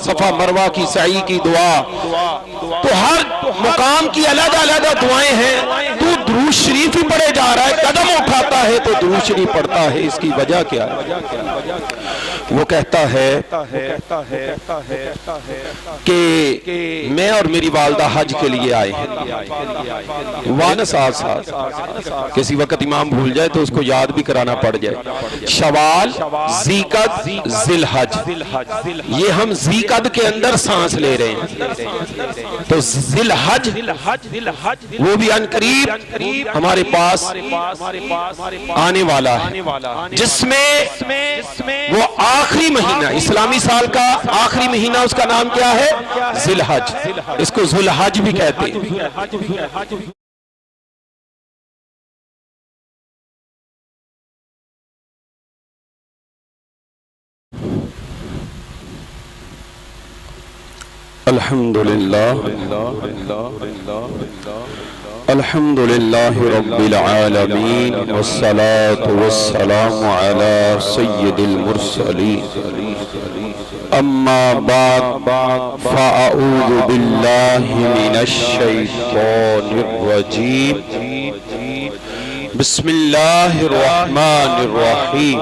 صفا مروہ کی سعی کی دعا، تو ہر مقام کی علیحدہ علیحدہ دعائیں ہیں، تو درود شریف ہی پڑھے جا رہا ہے، قدم اٹھاتا ہے تو درود شریف پڑھتا ہے، اس کی وجہ کیا ہے؟ وہ کہتا ہے کہ میں اور میری والدہ حج کے لیے آئے ہیں، وانا ساتھ ساتھ کسی وقت امام بھول جائے تو اس کو یاد بھی کرانا پڑ جائے، شوال، ذیقعد، ذیلحج، یہ ہم ذیقعد کے اندر سانس لے رہے ہیں، تو ذیلحج وہ بھی ان قریب ہمارے پاس آنے والا ہے، جس میں وہ آخری مہینہ، اسلامی سال کا آخری مہینہ، اس کا نام کیا ہے؟ ذیلحج، اس کو ذوالحج بھی کہتے ہیں۔ الحمدللہ الحمدللہ رب العالمین والصلاة والسلام علی سید المرسلین، اما بعد فاعوذ باللہ من الشیطان الرجیم، بسم اللہ الرحمن الرحیم۔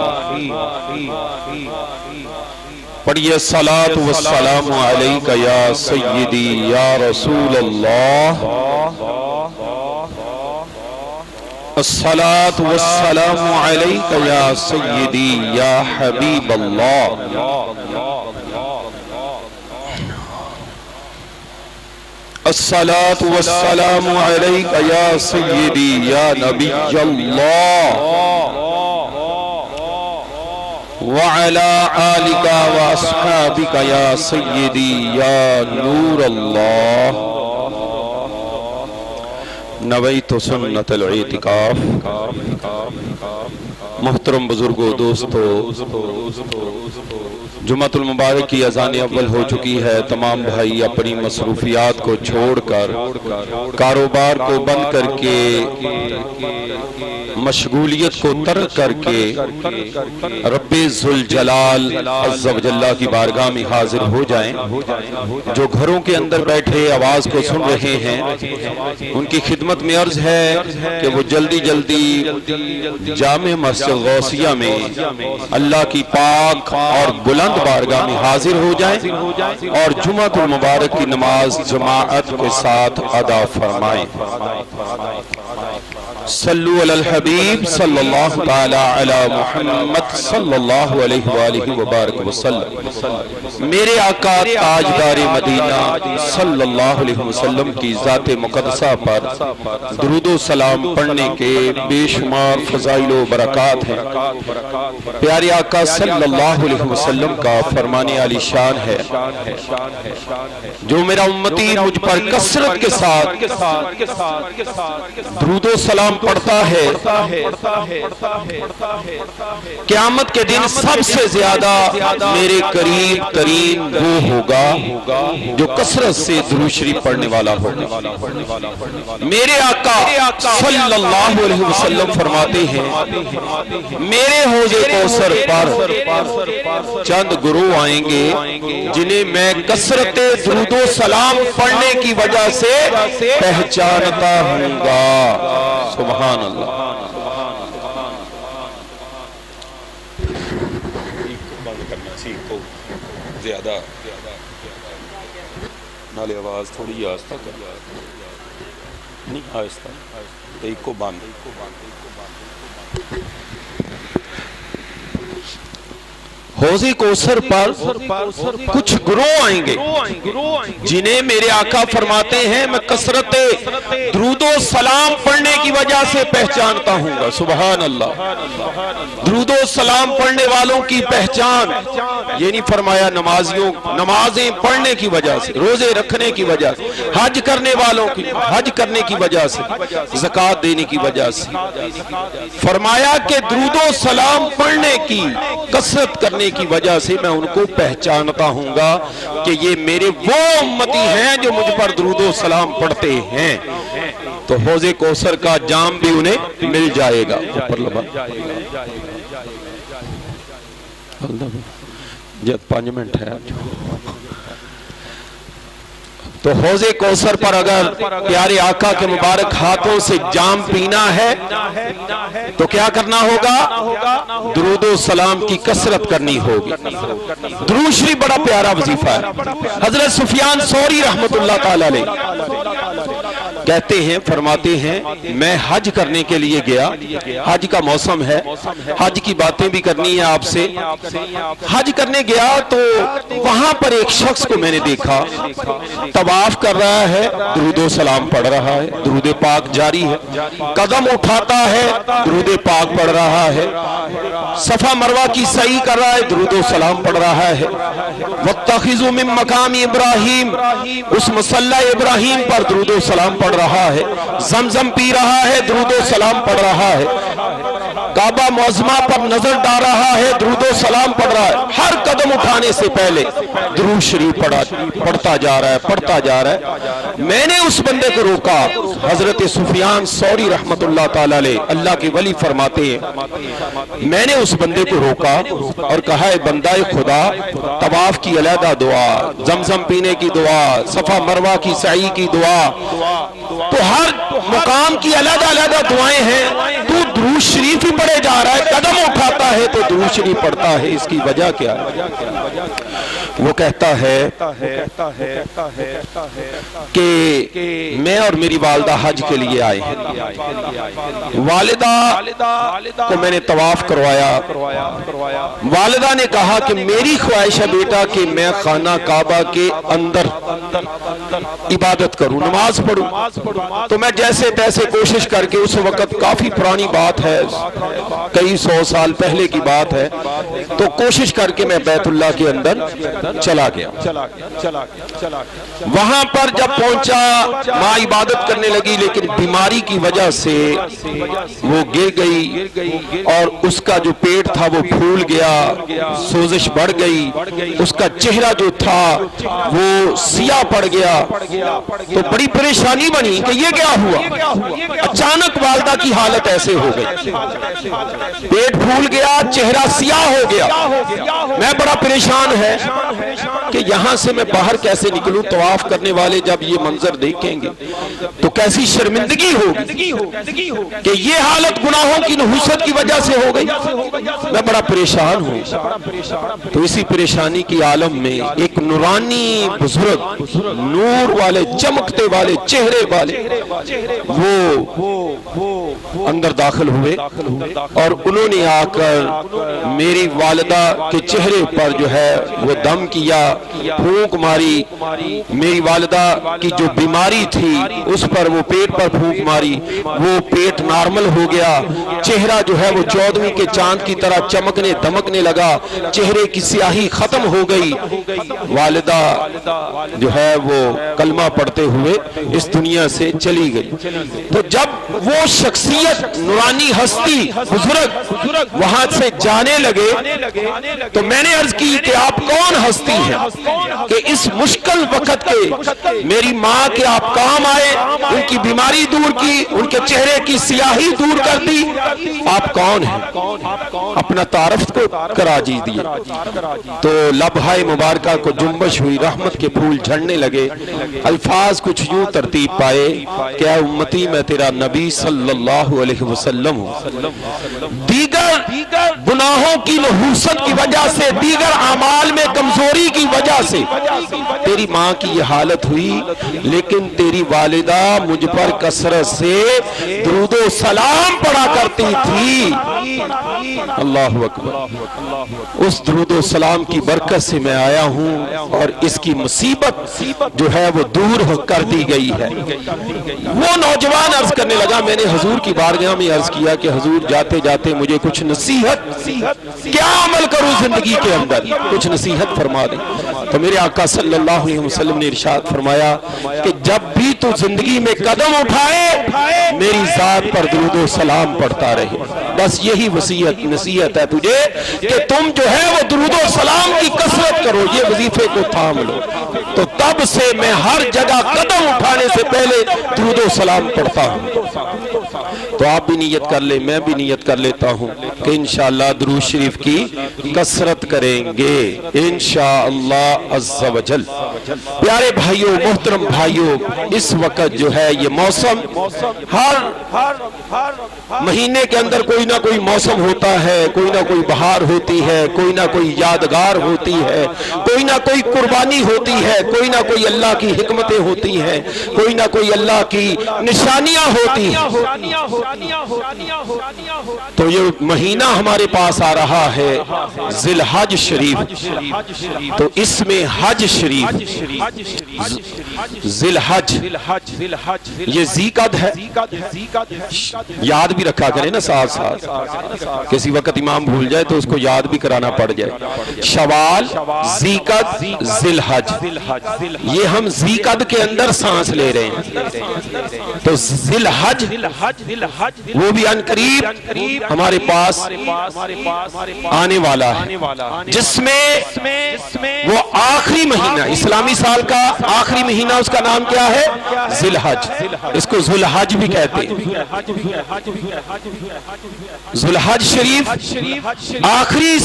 پڑھیے صلاۃ والسلام علیکہ یا سیدی یا رسول اللہ، الصلاۃ والسلام علیکہ یا سیدی یا حبیب اللہ، الصلاۃ والسلام علیکہ یا سیدی یا نبی اللہ، وعلى آلك وأصحابك يا سيدي يا نور الله، نویت سنت الاعتکاف۔ محترم بزرگوں، دوستو، جمعۃ المبارک کی اذان اول ہو چکی ہے، تمام بھائی اپنی مصروفیات کو چھوڑ کر، کاروبار کو بند کر کے، مشغولیت کو ترک کر کے رب ذوالجلال عز و جل کی بارگاہ میں حاضر ہو جائیں۔ جو گھروں کے اندر بیٹھے آواز کو سن رہے ہیں، ان کی خدمت میں عرض ہے کہ وہ جلدی جلدی جامع مسجد غوثیہ میں اللہ کی پاک اور بلند بارگاہ میں حاضر ہو جائیں اور جمعۃ المبارک کی نماز جماعت کے ساتھ ادا فرمائیں۔ صلو علی الحبیب صلی اللہ تعالی علی محمد صلی اللہ علیہ وآلہ وبارک وسلم۔ میرے آقا تاجدار مدینہ صلی اللہ علیہ وسلم کی ذات مقدسہ پر درود و سلام پڑھنے کے بے شمار فضائل و برکات ہیں۔ پیارے آقا صلی اللہ علیہ وسلم کا فرمان عالی شان ہے، جو میرا امتی مجھ پر کثرت کے ساتھ درود و سلام پڑھتا ہے، قیامت کے دن سب سے زیادہ میرے قریب ترین وہ ہوگا جو کثرت سے درود شریف پڑھنے والا ہوگا۔ میرے آقا صلی اللہ علیہ وسلم فرماتے ہیں، میرے حوض کوثر پر چند گروہ آئیں گے جنہیں میں کثرت درود و سلام پڑھنے کی وجہ سے پہچانتا ہوں گا۔ سبحان اللہ۔ بند کرنا سیکھ کو زیادہ نالے آواز تھوڑی آہستہ کر، نہیں آہستہ، ایک کو بند۔ حوض کوثر پر کچھ گروہ آئیں گے جنہیں میرے آقا فرماتے ہیں میں کثرت درود و سلام پڑھنے کی وجہ سے پہچانتا ہوں گا۔ سبحان اللہ۔ درود و سلام پڑھنے والوں کی پہچان، یہ نہیں فرمایا نمازیوں، نمازیں پڑھنے کی وجہ سے، روزے رکھنے کی وجہ سے، حج کرنے والوں کی حج کرنے کی وجہ سے، زکوٰۃ دینے کی وجہ سے، فرمایا کہ درود و سلام پڑھنے کی کثرت کرنے کی وجہ سے میں ان کو پہچانتا ہوں گا کہ یہ میرے وہ امتی ہیں جو مجھ پر درود و سلام پڑھتے ہیں، تو حوض کوثر کا جام بھی انہیں مل جائے گا۔ جب 5 منٹ ہے تو حوض کوثر پر اگر پیارے آقا کے مبارک ہاتھوں سے جام پینا ہے تو کیا کرنا ہوگا؟ درود و سلام کی کثرت کرنی ہوگی۔ درود شریف بڑا پیارا وظیفہ ہے۔ حضرت سفیان ثوری رحمت اللہ تعالی علیہ کہتے ہیں، فرماتے ہیں، میں حج کرنے کے لیے گیا، حج کا موسم ہے، حج کی باتیں بھی کرنی ہے آپ سے۔ حج کرنے گیا تو وہاں پر ایک شخص کو میں نے دیکھا، طواف کر رہا ہے، درود و سلام پڑھ رہا ہے، درود پاک جاری ہے، قدم اٹھاتا ہے، درود پاک پڑھ رہا ہے، صفا مروہ کی سعی کر رہا ہے، درود و سلام پڑھ رہا ہے، وَاتَّخِذُوا مِن مَقَامِ ابراہیم، اس مصلی ابراہیم پر درود و سلام پڑھ رہا ہے، زمزم پی رہا ہے، درود و سلام پڑھ رہا ہے، کعبہ معظمہ پر نظر ڈال رہا ہے، درود و سلام پڑھ رہا ہے، ہر قدم اٹھانے سے پہلے درود شریف پڑھتا جا رہا ہے۔ میں نے اس بندے کو روکا، حضرت سفیان ثوری رحمت اللہ تعالی علیہ اللہ کے ولی فرماتے ہیں، میں نے اس بندے کو روکا اور کہا، اے بندہ خدا، طواف کی علیحدہ دعا، زمزم پینے کی دعا، صفا مروہ کی سعی کی دعا، تو ہر مقام کی علیحدہ دعائیں ہیں، تو درود شریف ہی پڑھے جا رہا ہے، قدم اٹھاتا ہے تو درود شریف پڑھتا ہے، اس کی وجہ کیا ہے؟ وہ کہتا ہے کہ میں اور میری والدہ حج کے لیے آئے ہیں، والدہ کو میں نے طواف کروایا، والدہ نے کہا کہ میری خواہش ہے بیٹا کہ میں خانہ کعبہ کے اندر عبادت کروں، نماز پڑھوں، تو میں جیسے تیسے کوشش کر کے، اس وقت کافی پرانی بات ہے، کئی 100 سال پہلے کی بات ہے، تو کوشش کر کے میں بیت اللہ کے اندر چلا گیا۔ وہاں پر جب پہنچا، ماں عبادت کرنے لگی، لیکن بیماری کی وجہ سے وہ گر گئی اور اس کا جو پیٹ تھا وہ پھول گیا، سوزش بڑھ گئی، اس کا چہرہ جو تھا وہ سیاہ پڑ گیا، تو بڑی پریشانی بنی کہ یہ کیا ہوا؟ اچانک والدہ کی حالت ایسے ہو گئی، پیٹ پھول گیا، چہرہ سیاہ ہو گیا، میں بڑا پریشان ہے کہ یہاں سے میں باہر کیسے نکلوں؟ طواف کرنے والے جب یہ منظر دیکھیں گے تو کیسی شرمندگی ہوگی کہ یہ حالت گناہوں کی نحوست کی وجہ سے ہو گئی، میں بڑا پریشان ہوں۔ تو اسی پریشانی کی عالم میں ایک نورانی بزرگ، نور والے، چمکتے والے چہرے والے، وہ اندر داخل ہوئے اور انہوں نے آ کر میری والدہ کے چہرے پر جو ہے وہ دم کیا، پھونک ماری، میری والدہ کی جو بیماری تھی اس پر وہ پیٹ پر پھونک ماری، وہ پیٹ نارمل ہو گیا، چہرہ جو ہے وہ 14ویں کے چاند کی طرح چمکنے دمکنے لگا، چہرے کی سیاہی ختم ہو گئی، والدہ جو ہے وہ کلمہ پڑھتے ہوئے اس دنیا سے چلی گئی۔ تو جب وہ شخصیت، نورانی ہستی، بزرگ وہاں سے جانے لگے تو میں نے عرض کی کہ آپ کون ہستی ہیں کہ اس مشکل وقت کے میری ماں کے آپ کام آئے، ان کی بیماری دور کی، ان کے چہرے کی سیاہی دور کر دی، آپ کون ہیں؟ اپنا تعارف کو کرا دیجیے۔ تو لبہائے مبارکہ کو جنبش ہوئی، رحمت کے پھول جھڑنے لگے، الفاظ کچھ یوں ترتیب پائے کہ اے امتی میں تیرا نبی صلی اللہ علیہ وسلم ہوں، دیگر گناہوں کی نحوست کی وجہ سے، دیگر اعمال میں کمزوری کی وجہ سے تیری ماں کی یہ حالت ہوئی، لیکن تیری والدہ مجھ پر کثرت سے درود و سلام پڑھا کرتی تھی۔ اللہ اکبر، اس درود و سلام کی برکت سے میں آیا ہوں اور اس کی مصیبت جو ہے وہ دور کر دی گئی ہے۔ وہ نوجوان عرض کرنے لگا، میں نے حضور کی بارگاہ میں عرض کیا کہ حضور جاتے جاتے مجھے کچھ نصیحت، کیا عمل کروں زندگی کے اندر، کچھ نصیحت فرما دیں۔ تو میرے آقا صلی اللہ علیہ وسلم نے ارشاد فرمایا کہ جب بھی تو زندگی میں قدم اٹھائے میری ذات پر درود و سلام پڑھتا رہے، بس یہی نصیحت ہے تجھے کہ تم جو ہے وہ درود و سلام کی کثرت کرو، یہ وظیفے کو تھام لو۔ تو تب سے میں ہر جگہ قدم اٹھانے سے پہلے درود و سلام پڑھتا ہوں۔ تو آپ بھی نیت کر لیں، میں بھی نیت کر لیتا ہوں کہ انشاءاللہ درود شریف کی کثرت کریں گے انشاءاللہ عز و جل۔ پیارے بھائیوں، محترم بھائیوں، اس وقت جو ہے یہ موسم، ہر مہینے کے اندر کوئی نہ کوئی موسم ہوتا ہے، کوئی نہ کوئی بہار ہوتی ہے، کوئی نہ کوئی یادگار ہوتی ہے، کوئی نہ کوئی قربانی ہوتی ہے، کوئی نہ کوئی اللہ کی حکمتیں ہوتی ہیں، کوئی نہ کوئی اللہ کی نشانیاں ہوتی ہیں۔ تو یہ مہینہ ہمارے پاس آ رہا ہے ذی الحج شریف، تو اس میں حج شریف، ذی الحج، یہ ذی قد ہے، یاد بھی رکھا کریں نا ساتھ ساتھ، کسی وقت امام بھول جائے تو اس کو یاد بھی کرانا پڑ جائے۔ شوال، ذی قد، ذی الحج، یہ ہم ذی قد کے اندر سانس لے رہے ہیں، تو ذی الحج وہ بھی ان قریب ہمارے پاس آنے والا ہے، جس میں وہ آخری مہینہ، اسلامی سال کا آخری مہینہ، اس کا نام کیا ہے؟ ذی الحج، اس کو ذو الحج بھی کہتے ہیں۔ ذو الحج شریف آخری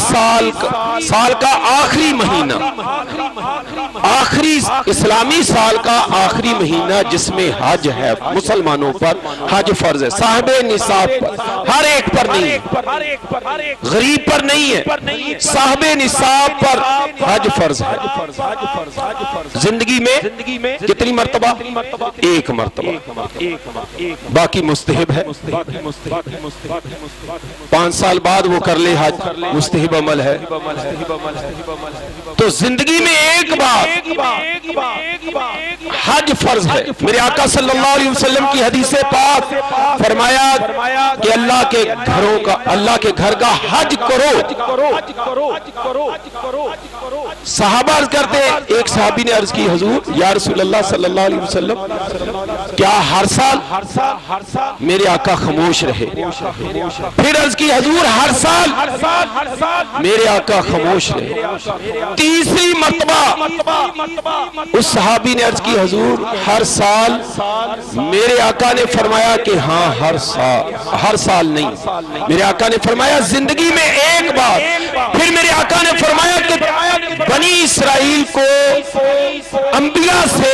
سال کا آخری مہینہ، آخری اسلامی سال کا آخری مہینہ، جس میں حج ہے، مسلمانوں پر حج فرض ہے، صاحب نصاب پر، ہر ایک پر نہیں ہے، غریب پر نہیں ہے، صاحب نصاب پر حج فرض ہے۔ زندگی میں کتنی مرتبہ؟ ایک مرتبہ، باقی مستحب ہے، 5 سال بعد وہ کر لے حج، مستحب عمل ہے۔ تو زندگی میں ایک بار حج فرض ہے۔ میرے آقا صلی اللہ علیہ وسلم کی حدیث پاک فرمایا کہ اللہ کے گھر کا حج کرو۔ صحابہ عرض کرتے، ایک صحابی نے عرض کی، حضور یا رسول اللہ صلی اللہ علیہ وسلم، کیا ہر سال؟ میرے آقا خاموش رہے۔ پھر عرض کی، حضور ہر سال؟ میرے آقا خاموش رہے۔ تیسری مرتبہ اس صحابی نے عرض کی، حضور ہر سال؟ میرے آقا نے فرمایا کہ ہاں ہر سال نہیں۔ میرے آقا نے فرمایا زندگی میں ایک بار۔ پھر میرے آقا نے فرمایا کہ بنی اسرائیل کو انبیاء سے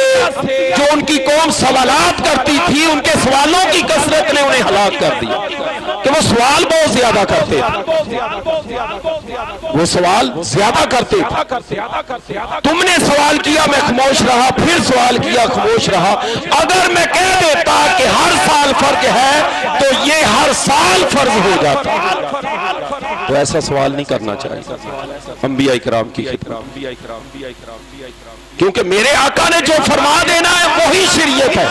جو ان کی قوم سوالات کرتی تھی، ان کے سوالوں کی کثرت نے انہیں ہلاک کر دیا، کہ وہ سوال بہت زیادہ کرتے تھے، وہ سوال زیادہ کرتے تھے۔ تم نے سوال کیا، میں خاموش رہا، پھر سوال کیا، خاموش رہا۔ اگر میں کہہ دیتا کہ ہر سال فرق ہے تو یہ ہر سال فرض ہو جاتا، تو ایسا سوال نہیں کرنا چاہیے انبیاء اکرام کی خدمت، کیونکہ میرے آقا نے جو فرما دینا ہے وہی شریعت ہے۔